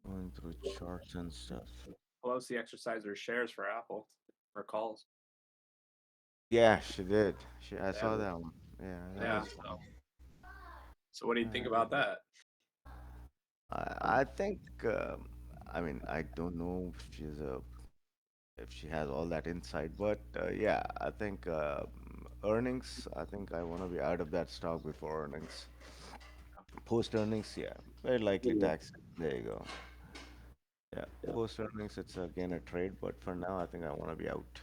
Going through charts and stuff. Pelosi exercised her shares for Apple or calls. Yeah, she did. I Yeah, saw that one. Yeah, that yeah. was fun. So what do you think Uh, about that? I think. I mean, I don't know if she has all that insight, but yeah, I think earnings. I think I want to be out of that stock before earnings. Post earnings, yeah, very likely tax. There you go. Yeah, post earnings, it's again a trade, but for now, I think I want to be out.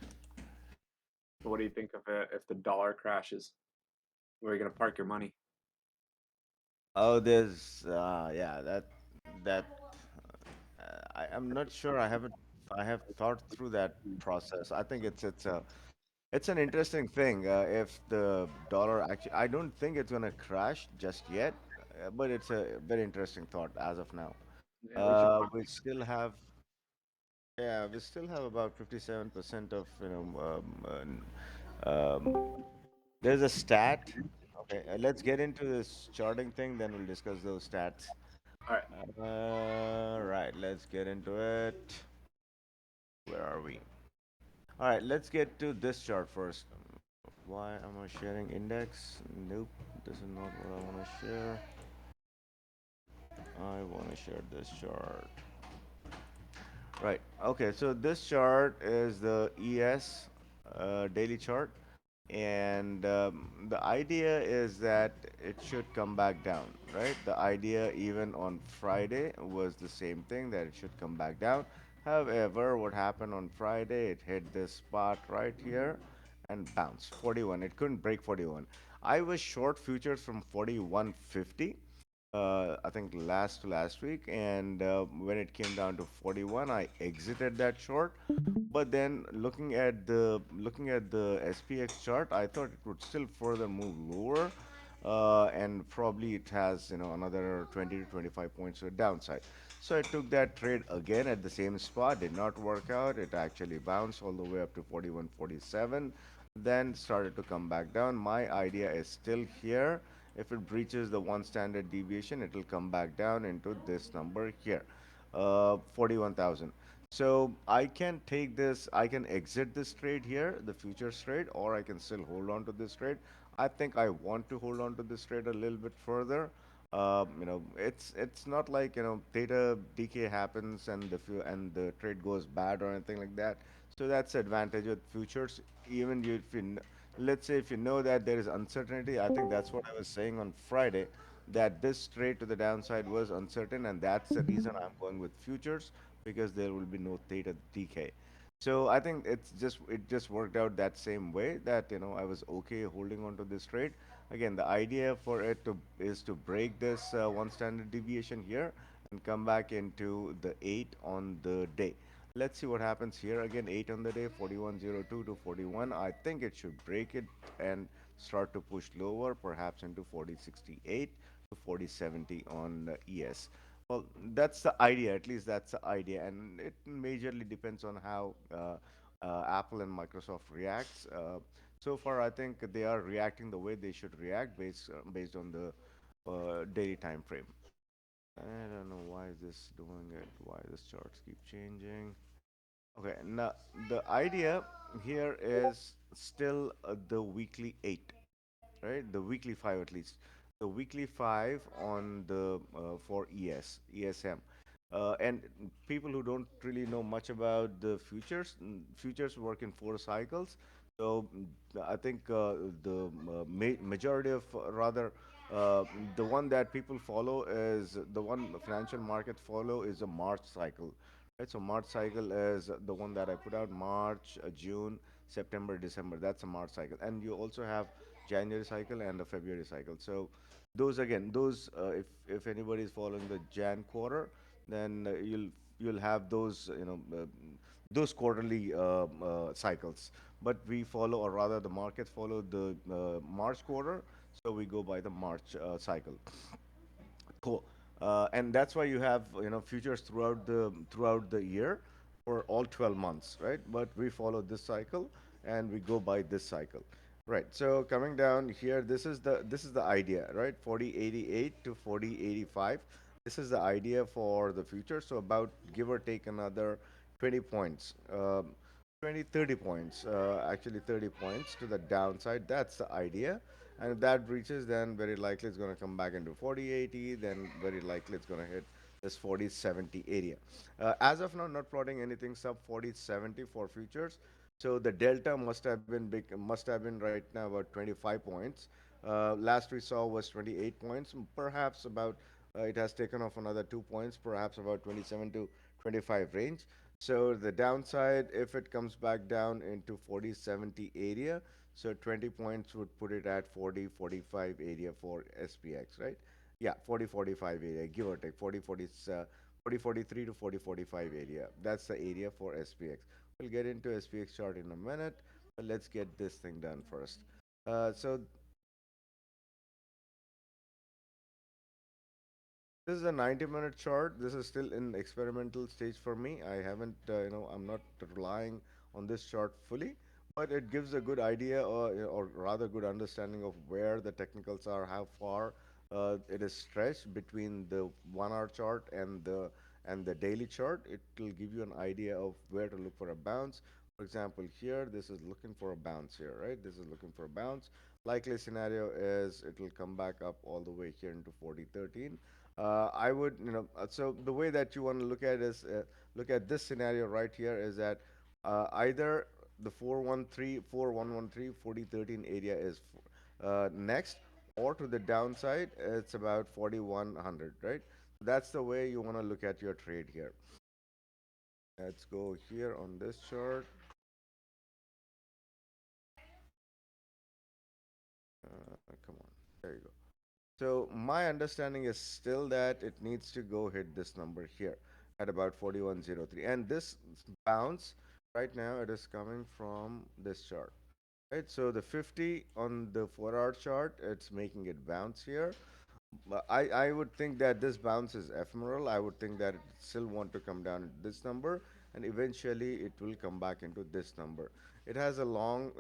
So what do you think of it if the dollar crashes? Where are you gonna park your money? Oh, there's yeah, that I'm not sure. I have thought through that process. I think it's an interesting thing. If the dollar actually, I don't think it's gonna crash just yet, but it's a very interesting thought as of now. Yeah, we should. We still have Yeah, we still have about 57% of, there's a stat. Okay, let's get into this charting thing, then we'll discuss those stats. All right. Right, let's get into it. Where are we? All right, let's get to this chart first. Why am I sharing index? Nope, this is not what I want to share. I want to share this chart. Right. Okay. So this chart is the ES daily chart, and the idea is that it should come back down. Right. The idea even on Friday was the same thing, that it should come back down. However, what happened on Friday? It hit this spot right here and bounced 41. It couldn't break 41. I was short futures from 41.50, I think last week, and when it came down to 41, I exited that short. But then looking at the SPX chart, I thought it would still further move lower, and probably it has another 20 to 25 points to the downside. So I took that trade again at the same spot. Did not work out. It actually bounced all the way up to 41.47, then started to come back down. My idea is still here. If it breaches the one standard deviation, it will come back down into this number here, 41,000. So I can take this, I can exit this trade here, the futures trade, or I can still hold on to this trade. I think I want to hold on to this trade a little bit further. It's not like theta decay happens and the trade goes bad or anything like that. So that's the advantage with futures. Even you, if you, let's say if you know that there is uncertainty, I think that's what I was saying on Friday, that this trade to the downside was uncertain, and that's the reason I'm going with futures, because there will be no theta decay. So I think it just worked out that same way, that I was okay holding on to this trade. Again, the idea for it to is to break this one standard deviation here and come back into the 8 on the day. Let's see what happens here. Again, 8 on the day, 41.02 to 41. I think it should break it and start to push lower, perhaps into 40.68 to 40.70 on ES. Well, that's the idea. At least that's the idea, and it majorly depends on how Apple and Microsoft reacts. So far, I think they are reacting the way they should react, based on the daily time frame. I don't know why is this doing it. Why this charts keep changing. Okay, now the idea here is still the weekly 8, right? The weekly 5 at least. The weekly 5 on the for ESM. And people who don't really know much about the futures, futures work in 4 cycles. So I think majority of, rather, uh, the one that people follow is the one the financial market follow is a March cycle. Right, so March cycle is the one that I put out: March, June, September, December. That's a March cycle, and you also have January cycle and a February cycle. So those again, if anybody is following the Jan quarter, then you'll have those quarterly cycles. But we follow, or rather, the market follow the March quarter, so we go by the March cycle. Cool. And that's why you have futures throughout the year for all 12 months, right? But we follow this cycle and we go by this cycle. Right. So coming down here, this is the idea, right? 4088 to 4085. This is the idea for the future. So about give or take another 20 points, 20, 30 points, actually 30 points to the downside. That's the idea. And if that breaches, then very likely it's going to come back into 4080. Then very likely it's going to hit this 4070 area. As of now, not plotting anything sub 4070 for futures. So the delta must have been right now about 25 points. Last we saw was 28 points, perhaps about it has taken off another 2 points, perhaps about 27 to 25 range. So the downside, if it comes back down into 4070 area, so 20 points would put it at 4045 area for SPX, right? Yeah, 4045 area, give or take 4043 to 4045 area. That's the area for SPX. We'll get into SPX chart in a minute, but let's get this thing done first. So this is a 90-minute chart. This is still in experimental stage for me. I haven't, I'm not relying on this chart fully, but it gives a good idea or rather good understanding of where the technicals are, how far it is stretched between the 1 hour chart and the daily chart. It will give you an idea of where to look for a bounce. For example, here, this is looking for a bounce here, right? This is looking for a bounce. Likely scenario is it will come back up all the way here into 4013. I would, so the way that you want to look at is look at this scenario right here is that either the 4113 area is next, or to the downside, it's about 4100, right? That's the way you want to look at your trade here. Let's go here on this chart. Come on, there you go. So my understanding is still that it needs to go hit this number here at about 4103. And this bounce right now it is coming from this chart. Right? So the 50 on the 4-hour chart, it's making it bounce here. But I would think that this bounce is ephemeral. I would think that it still want to come down to this number, and eventually it will come back into this number. It has a long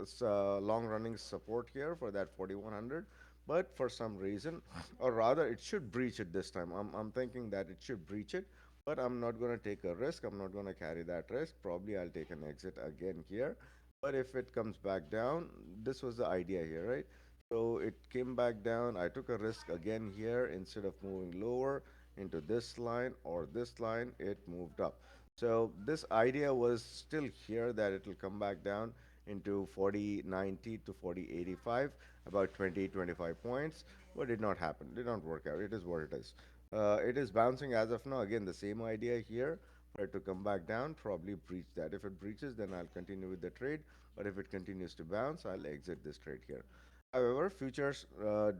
running support here for that 4100, but for some reason, or rather, it should breach it this time. I'm thinking that it should breach it, but I'm not going to take a risk. I'm not going to carry that risk. Probably I'll take an exit again here. But if it comes back down, this was the idea here, right? So it came back down. I took a risk again here. Instead of moving lower into this line or this line, it moved up. So this idea was still here that it will come back down into 4090 to 4085, about 20, 25 points, but did not happen. Did not work out. It is what it is. It is bouncing as of now. Again, the same idea here for it to come back down, probably breach that. If it breaches, then I'll continue with the trade. But if it continues to bounce, I'll exit this trade here. However, futures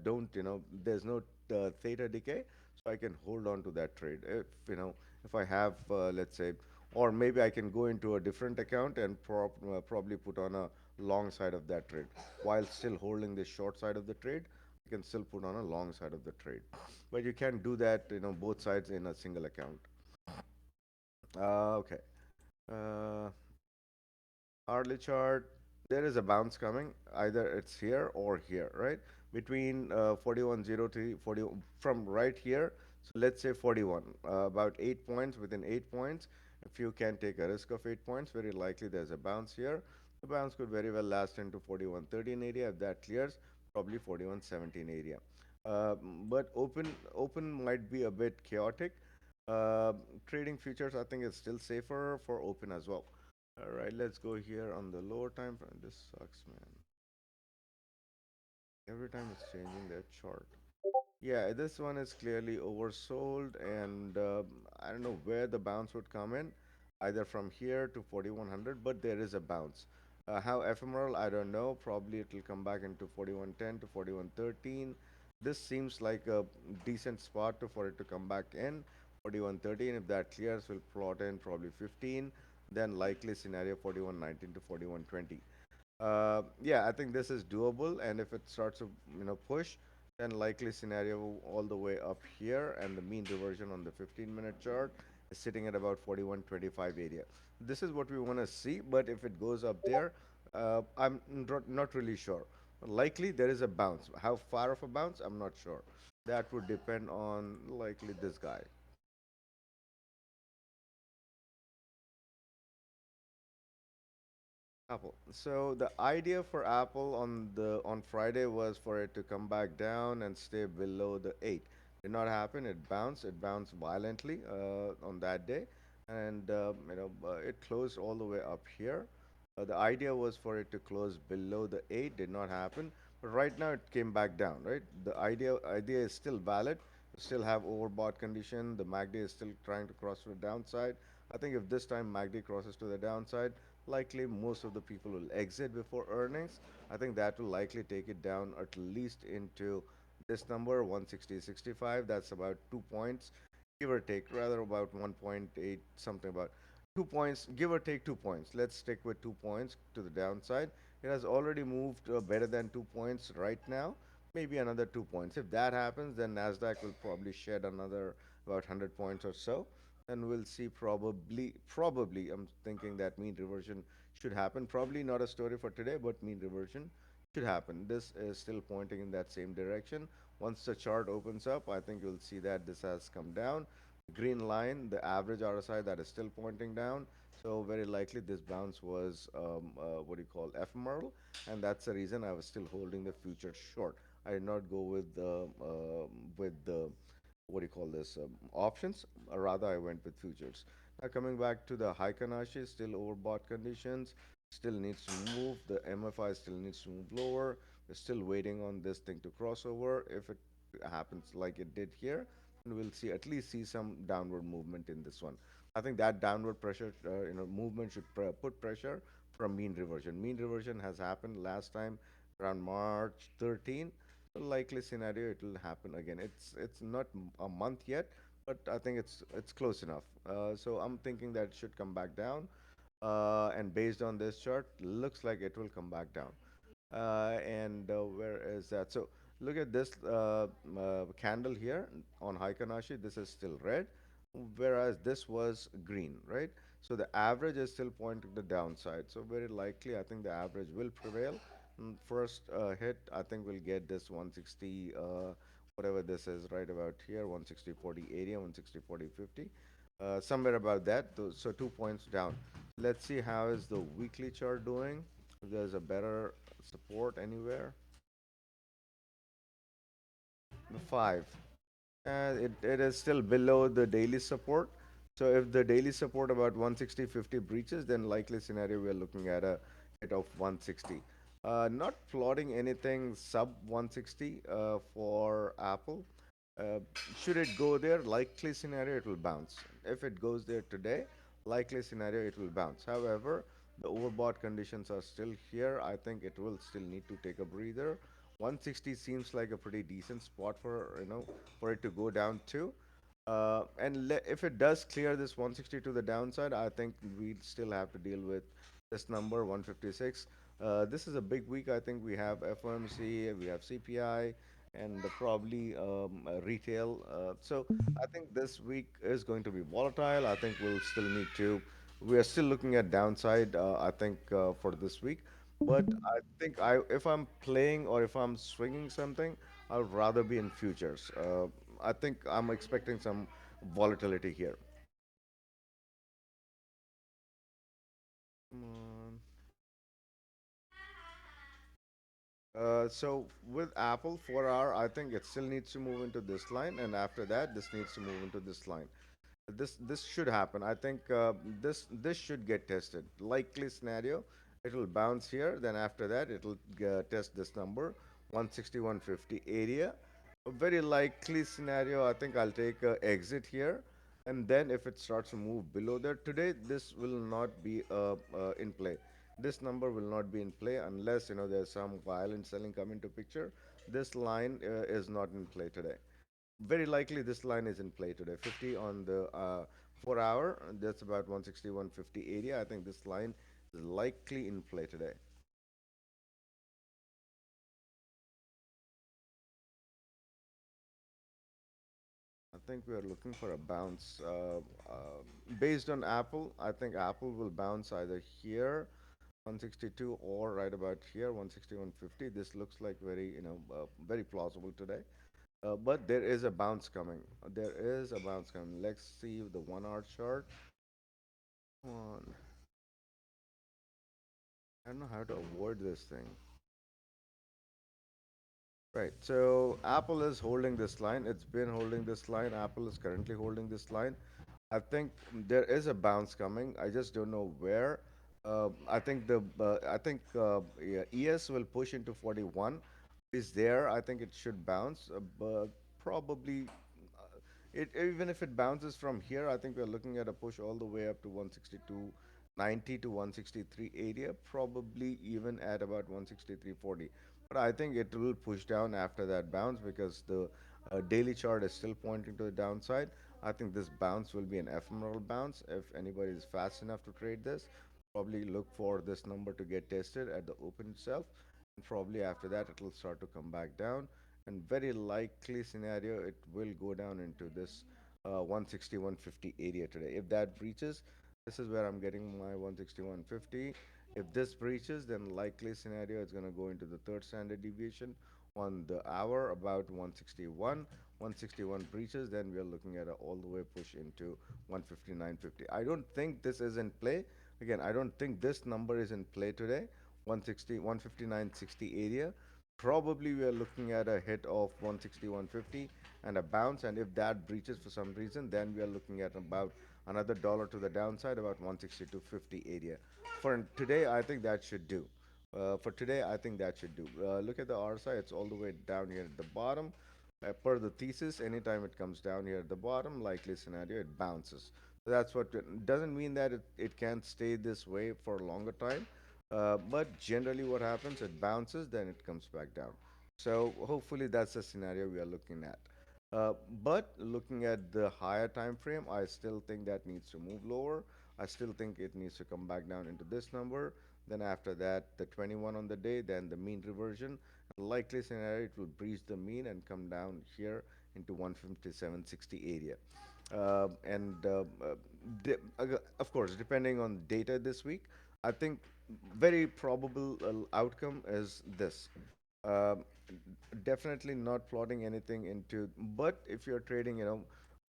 don't, there's no theta decay, so I can hold on to that trade. If I have, let's say, or maybe I can go into a different account and probably put on a long side of that trade while still holding the short side of the trade. You can still put on a long side of the trade, but you can't do that, both sides in a single account. Okay. Uh, Hourly chart, there is a bounce coming. Either it's here or here, right? Between 4103, 40, from right here. So let's say 41, about 8 points, within 8 points. If you can take a risk of 8 points, very likely there's a bounce here. The bounce could very well last into 4113 area. If that clears, probably 4117 area. Uh, but open might be a bit chaotic. Uh, Trading futures, I think, is still safer for open as well. All right, let's go here on the lower time frame. This sucks, man. Every time it's changing that chart. Yeah, this one is clearly oversold, and I don't know where the bounce would come in, either from here to 4100, but there is a bounce. How ephemeral, I don't know. Probably it will come back into 4110 to 4113. This seems like a decent spot for it to come back in. 4113, if that clears, we'll plot in probably 15. Then likely scenario 4119 to 4120. Yeah, I think this is doable, and if it starts to push, then likely scenario all the way up here, and the mean reversion on the 15-minute chart is sitting at about 4125 area. This is what we want to see, but if it goes up there, I'm not really sure. Likely there is a bounce. How far of a bounce? I'm not sure. That would depend on likely this guy. Apple. So the idea for Apple on Friday was for it to come back down and stay below the 8. Did not happen. It bounced. It bounced violently on that day, and it closed all the way up here. The idea was for it to close below the 8. Did not happen. But right now it came back down. Right. The idea is still valid. Still have overbought condition. The MACD is still trying to cross to the downside. I think if this time MACD crosses to the downside, likely most of the people will exit before earnings. I think that will likely take it down at least into this number 160.65. That's about 2 points, give or take, rather about 1.8 something, about 2 points, give or take 2 points. Let's stick with 2 points to the downside. It has already moved better than 2 points right now. Maybe another 2 points. If that happens, then Nasdaq will probably shed another about 100 points or so, and we'll see probably I'm thinking that mean reversion should happen. Probably not a story for today, but mean reversion should happen. This is still pointing in that same direction. Once the chart opens up, I think you'll see that this has come down. Green line, the average RSI, that is still pointing down. So very likely this bounce was what do you call, ephemeral, and that's the reason I was still holding the future short. I did not go with the what do you call this, options. Rather, I went with futures. Now coming back to the Heikanashi, still overbought conditions, still needs to move. The MFI still needs to move lower. We're still waiting on this thing to cross over. If it happens like it did here, then we'll see at least see some downward movement in this one. I think that downward pressure, movement should put pressure from mean reversion. Mean reversion has happened last time around March 13. So likely scenario it will happen again. It's not a month yet, but I think it's close enough. So I'm thinking that it should come back down, and based on this chart, looks like it will come back down. And where is that? So look at this candle here on Heikanashi. This is still red, whereas this was green, right? So the average is still pointing to the downside. So very likely, I think the average will prevail. First hit, I think we'll get this 160, whatever this is, right about here, 160.40 area, 160.40 50, somewhere about that. So 2 points down. Let's see how is the weekly chart doing. If there's a better support anywhere. The 5. It is still below the daily support. So if the daily support about 160.50 breaches, then likely scenario we are looking at a hit of 160. Not plotting anything sub 160 for Apple. Uh, should it go there, likely scenario it will bounce. If it goes there today, likely scenario it will bounce. However, the overbought conditions are still here. I think it will still need to take a breather. 160 seems like a pretty decent spot for for it to go down to. If it does clear this 160 to the downside, I think we still have to deal with this number 156. This is a big week. I think we have FOMC, we have CPI, and probably retail. So I think this week is going to be volatile. I think we'll still need to. We are still looking at downside. I think for this week, but I think if I'm playing or if I'm swinging something, I'd rather be in futures. I think I'm expecting some volatility here. Come on. So with Apple 4 hour, I think it still needs to move into this line, and after that, this needs to move into this line. This should happen. I think this should get tested. Likely scenario, it will bounce here. Then after that, it will test this number, 160-150 area. A very likely scenario. I think I'll take a exit here, and then if it starts to move below there today, this will not be in play. This number will not be in play unless there's some violent selling come into picture. This line is not in play today. Very likely this line is in play today. 50 on the 4 hour, that's about 160, 150 area. I think this line is likely in play today. I think we are looking for a bounce. Based on Apple, I think Apple will bounce either here. 162 or right about here, 161.50. This looks like very, very plausible today. But there is a bounce coming. There is a bounce coming. Let's see the 1 hour chart. One. I don't know how to avoid this thing. Right. So Apple is holding this line. It's been holding this line. Apple is currently holding this line. I think there is a bounce coming. I just don't know where. I think yeah, ES will push into 41. Is there? I think it should bounce, but probably it even if it bounces from here, I think we're looking at a push all the way up to 162.90 to 163 area, probably even at about 163.40. But I think it will push down after that bounce because the daily chart is still pointing to the downside. I think this bounce will be an ephemeral bounce. If anybody is fast enough to trade this, probably look for this number to get tested at the open itself, and probably after that it will start to come back down, and very likely scenario it will go down into this 160 area today. If that breaches, this is where I'm getting my 160 If this breaches, then likely scenario is going to go into the third standard deviation on the hour about 161. 161 breaches, then we are looking at a all the way push into 159.50. I don't think this is in play. Again, I don't think this number is in play today. 160, 159.60 area. Probably we are looking at a hit of 161.50 and a bounce. And if that breaches for some reason, then we are looking at about another dollar to the downside, about 162.50 area. For today, I think that should do. For today, I think that should do. Look at the RSI, it's all the way down here at the bottom. Per the thesis, anytime it comes down here at the bottom, likely scenario, it bounces. So that's what it doesn't mean that it can't stay this way for a longer time. But generally, what happens, it bounces, then it comes back down. So hopefully, that's the scenario we are looking at. But looking at the higher time frame, I still think that needs to move lower. I still think it needs to come back down into this number. Then after that, the 21 on the day, then the mean reversion. Likely scenario, it will breach the mean and come down here into 157.60 area. Of course, depending on data this week, I think very probable outcome is this. Um, Definitely not plotting anything into, but if you're trading,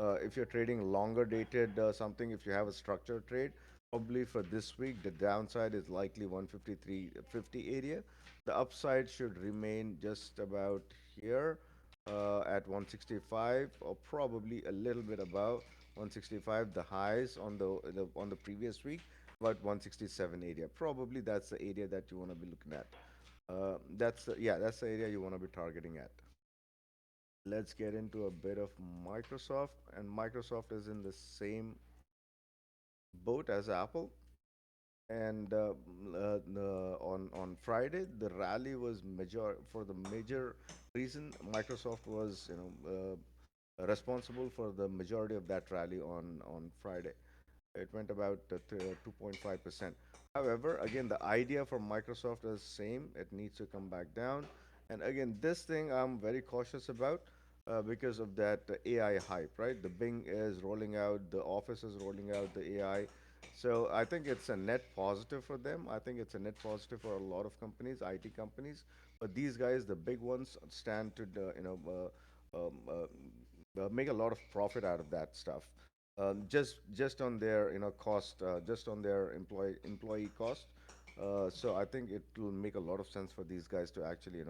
if you're trading longer dated something, if you have a structured trade, probably for this week, the downside is likely 153.50 area. The upside should remain just about here at 165 or probably a little bit above 165. The highs on the previous week, about 167 area. Probably that's the area that you want to be looking at. That's the area you want to be targeting at. Let's get into a bit of Microsoft, and Microsoft is in the same boat as Apple. And on Friday, the rally was major for the major reason. Microsoft was responsible for the majority of that rally on Friday. It went about 2.5%. However, again, the idea for Microsoft is same. It needs to come back down. And again, this thing I'm very cautious about because of that AI hype, right? The Bing is rolling out, the Office is rolling out the AI. So I think it's a net positive for them. I think it's a net positive for a lot of companies, IT companies. But these guys, the big ones, stand to make a lot of profit out of that stuff. Just on their cost, just on their employee cost. So I think it will make a lot of sense for these guys to actually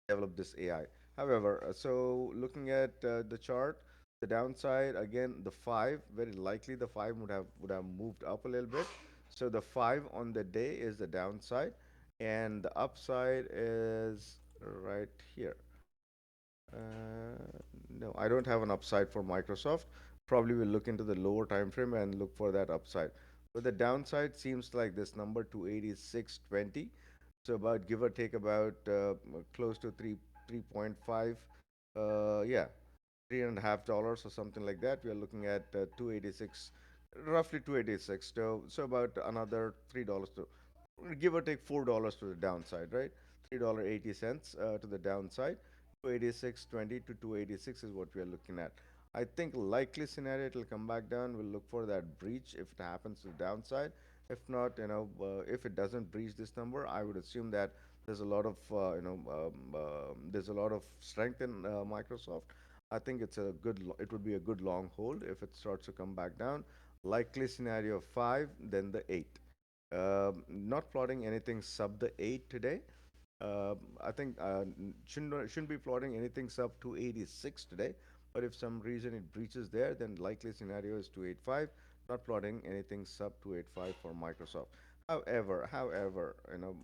develop this AI. However, so looking at the chart, the downside again, the five, very likely the five would have moved up a little bit. So the five on the day is the downside, and the upside is right here. No, I don't have an upside for Microsoft. Probably will look into the lower time frame and look for that upside. But the downside seems like this number 286.20. So about give or take about close to 3.5. Yeah, $3.50 or something like that. We are looking at 286, roughly 286. So about another $3 to give or take $4 to the downside, right? $3.80 to the downside. 286.20 to 286 is what we are looking at. I think likely scenario it will come back down. We'll look for that breach if it happens to the downside. If not, if it doesn't breach this number, I would assume that there's a lot of, there's a lot of strength in Microsoft. I think it would be a good long hold if it starts to come back down. Likely scenario five, then the eight. Not plotting anything sub the eight today. I think shouldn't be plotting anything sub 286 today. But if some reason it breaches there, then likely scenario is 285. Not plotting anything sub 285 for Microsoft. However,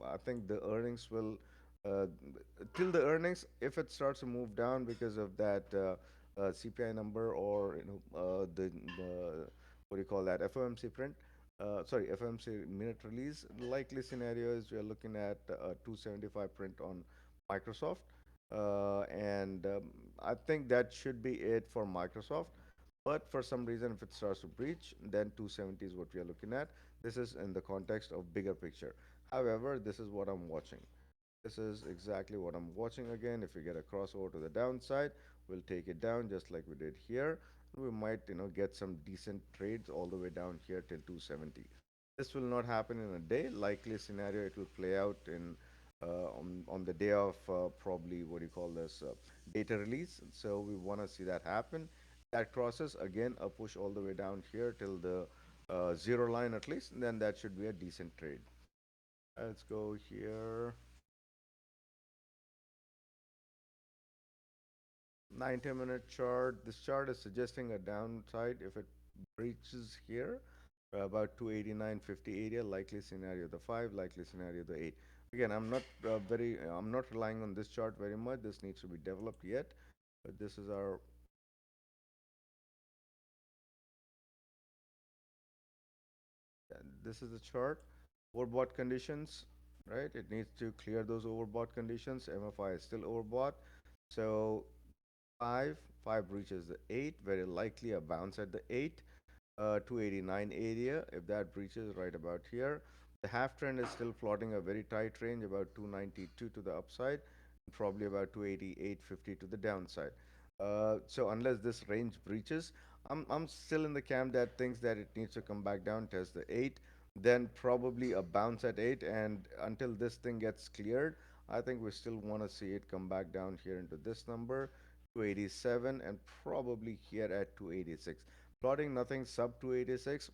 I think the earnings will uh, till the earnings, if it starts to move down because of that CPI number, or the what do you call that, FOMC print, sorry, FOMC minute release, the likely scenario is we are looking at a 275 print on Microsoft, and I think that should be it for Microsoft. But for some reason, if it starts to breach, then 270 is what we are looking at. This is in the context of bigger picture. However, this is what I'm watching. This is exactly what I'm watching again. If we get a crossover to the downside, we'll take it down just like we did here. We might, get some decent trades all the way down here till 270. This will not happen in a day. Likely scenario, it will play out on the day of probably what do you call this data release. So we want to see that happen. That crosses again a push all the way down here till the zero line at least. Then that should be a decent trade. Let's go here. 90-minute chart. This chart is suggesting a downside if it breaches here, about 289.50 area. Likely scenario the 5, likely scenario the 8. Again, I'm not relying on this chart very much. This needs to be developed yet, but this is our this is the chart. Overbought conditions, right? It needs to clear those overbought conditions. MFI is still overbought, so 5, 5 reaches the 8. Very likely a bounce at the 8. 289 area, if that breaches right about here. The half trend is still plotting a very tight range, about 292 to the upside, and probably about 288.50 to the downside. So unless this range breaches, I'm still in the camp that thinks that it needs to come back down, test the 8, then probably a bounce at 8, and until this thing gets cleared, I think we still want to see it come back down here into this number, 287, and probably here at 286. Plotting nothing sub 286,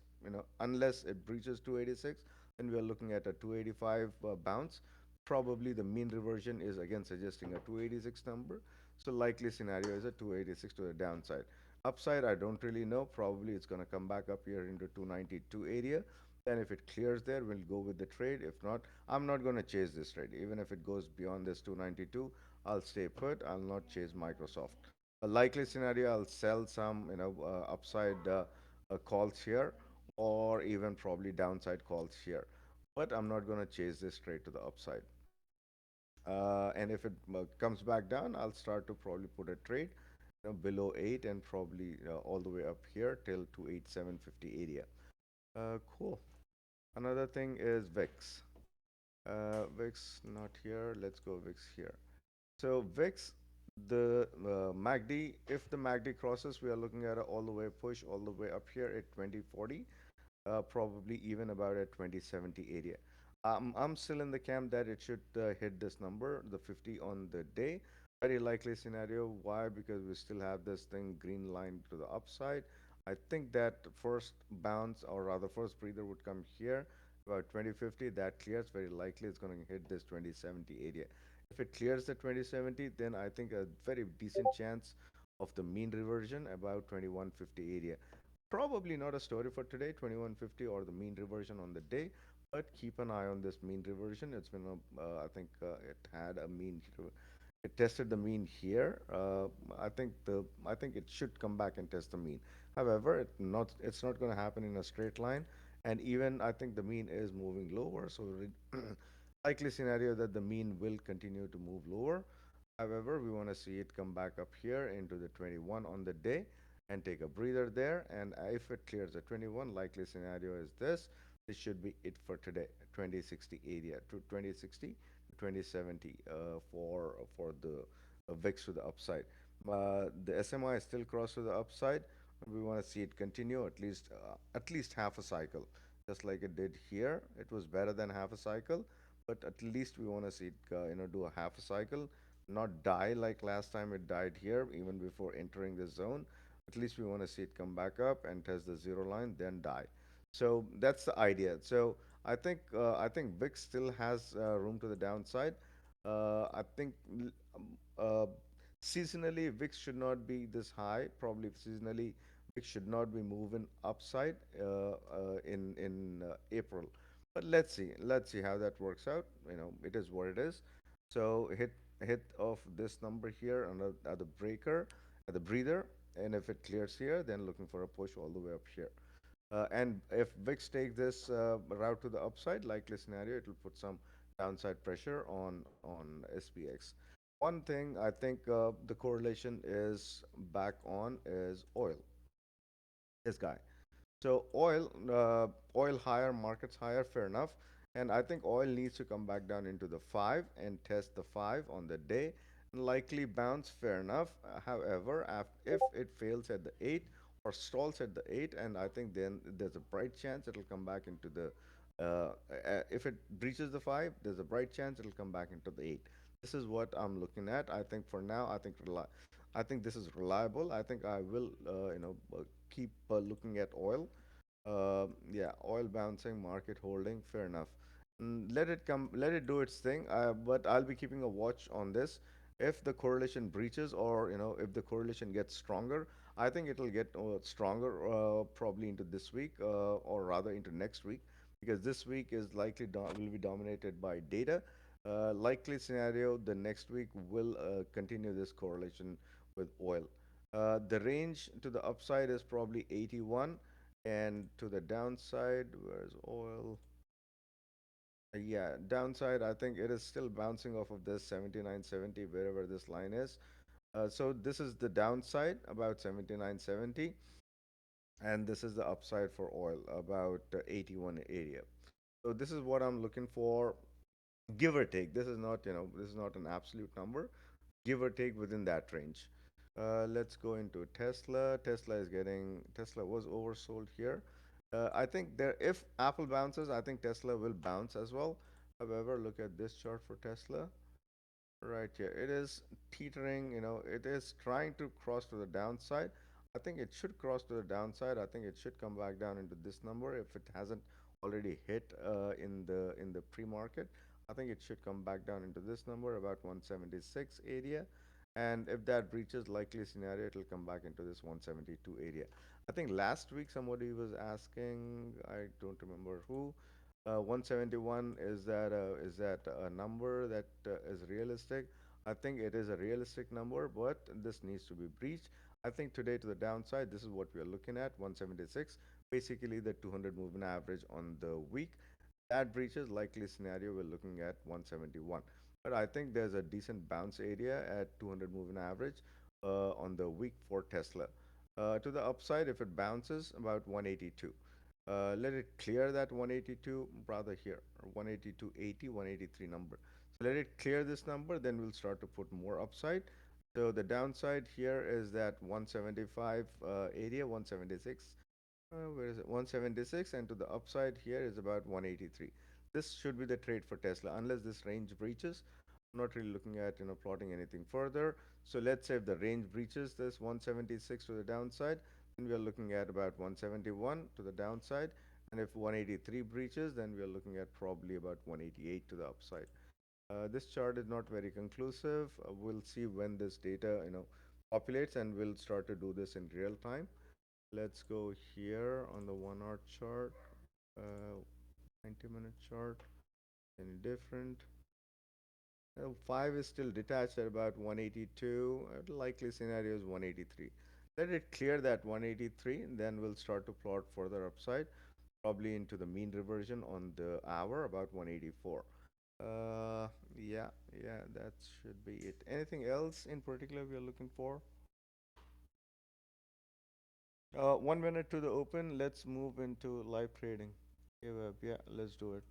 unless it breaches 286, then we are looking at a 285 bounce. Probably the mean reversion is again suggesting a 286 number. So likely scenario is a 286 to the downside. Upside, I don't really know. Probably it's going to come back up here into 292 area. Then if it clears there, we'll go with the trade. If not, I'm not going to chase this trade. Even if it goes beyond this 292, I'll stay put. I'll not chase Microsoft. A likely scenario, I'll sell some, upside calls here, or even probably downside calls here. But I'm not going to chase this trade to the upside. And if it comes back down, I'll start to probably put a trade, below 8, and probably all the way up here till 287.50 area. Cool. Another thing is VIX. VIX not here. Let's go VIX here. So VIX, the MACD, if the MACD crosses, we are looking at a all the way push all the way up here at 2040, probably even about at 2070 area. I'm still in the camp that it should hit this number, the 50 on the day. Very likely scenario. Why? Because we still have this thing green line to the upside. I think that first bounce, or rather first breather, would come here about 2050. That clears. Very likely it's going to hit this 2070 area. If it clears the 2070, then I think a very decent chance of the mean reversion about 2150 area. Probably not a story for today, 2150 or the mean reversion on the day, but keep an eye on this mean reversion. It's been I think it had a mean, it tested the mean here. I think it should come back and test the mean. However, it's not going to happen in a straight line, and even I think the mean is moving lower. So likely scenario that the mean will continue to move lower. However, we want to see it come back up here into the 21 on the day and take a breather there. And if it clears the 21, likely scenario is this. This should be it for today. 2060 area to 2060 to 2070 for the VIX to the upside. The SMI is still crossed to the upside. We want to see it continue at least half a cycle. just like it did here. It was better than half a cycle, but at least we want to see it, do a half a cycle, not die like last time it died here, even before entering the zone. At least we want to see it come back up and test the zero line, then die. So that's the idea. So I think VIX still has room to the downside. I think seasonally VIX should not be this high. Probably seasonally VIX should not be moving upside in April. But let's see how that works out. It is what it is. So hit of this number here on at the breaker, at the breather, and if it clears here, then looking for a push all the way up here. And if VIX takes this route to the upside, likely scenario, it will put some downside pressure on SPX. One thing I think the correlation is back on is oil. This guy. So oil higher, markets higher, fair enough. And I think oil needs to come back down into the five and test the five on the day. Likely bounce, fair enough. However, if it fails at the eight or stalls at the eight, and I think then there's a bright chance it'll come back into the. If it breaches the five, there's a bright chance it'll come back into the eight. This is what I'm looking at. I think for now, I think this is reliable. I think I will, keep looking at oil. Yeah, oil bouncing, market holding, fair enough. Let it come, let it do its thing. But I'll be keeping a watch on this. If the correlation breaches, or if the correlation gets stronger, I think it'll get stronger probably into this week, or rather into next week, because this week is likely will be dominated by data. Likely scenario, the next week will continue this correlation with oil. The range to the upside is probably 81, and to the downside, where's oil? Yeah, downside, I think it is still bouncing off of this 79.70, wherever this line is. So this is the downside, about 79.70, and this is the upside for oil, about 81 area. So this is what I'm looking for, give or take. This is not an absolute number, give or take within that range. Let's go into Tesla. Tesla was oversold here. I think there, if Apple bounces, I think Tesla will bounce as well. However, look at this chart for Tesla. Right here, it is teetering, it is trying to cross to the downside. I think it should cross to the downside. I think it should come back down into this number if it hasn't already hit in the pre-market. I think it should come back down into this number, about 176 area. And if that breaches, likely scenario, it will come back into this 172 area. I think last week somebody was asking, I don't remember who, 171, is that a number that is realistic? I think it is a realistic number, but this needs to be breached. I think today to the downside, this is what we are looking at, 176, basically the 200 moving average on the week. That breaches, likely scenario, we're looking at 171. But I think there's a decent bounce area at 200 moving average on the week for Tesla. To the upside, if it bounces, about 182. Let it clear that 182, rather here, 182.80, 183 number. So let it clear this number, then we'll start to put more upside. So the downside here is that 175 area, 176. Where is it? 176, and to the upside here is about 183. This should be the trade for Tesla, unless this range breaches. I'm not really looking at plotting anything further. So let's say if the range breaches this 176 to the downside, then we are looking at about 171 to the downside. And if 183 breaches, then we are looking at probably about 188 to the upside. This chart is not very conclusive. We'll see when this data populates, and we'll start to do this in real time. Let's go here on the 1 hour chart, 90-minute chart. Any different? 5 is still detached at about 182. Likely scenario is 183. Let it clear that 183, and then we'll start to plot further upside, probably into the mean reversion on the hour, about 184. Yeah, yeah, that should be it. Anything else in particular we are looking for? 1 minute to the open. Let's move into live trading. Yeah, yeah, let's do it.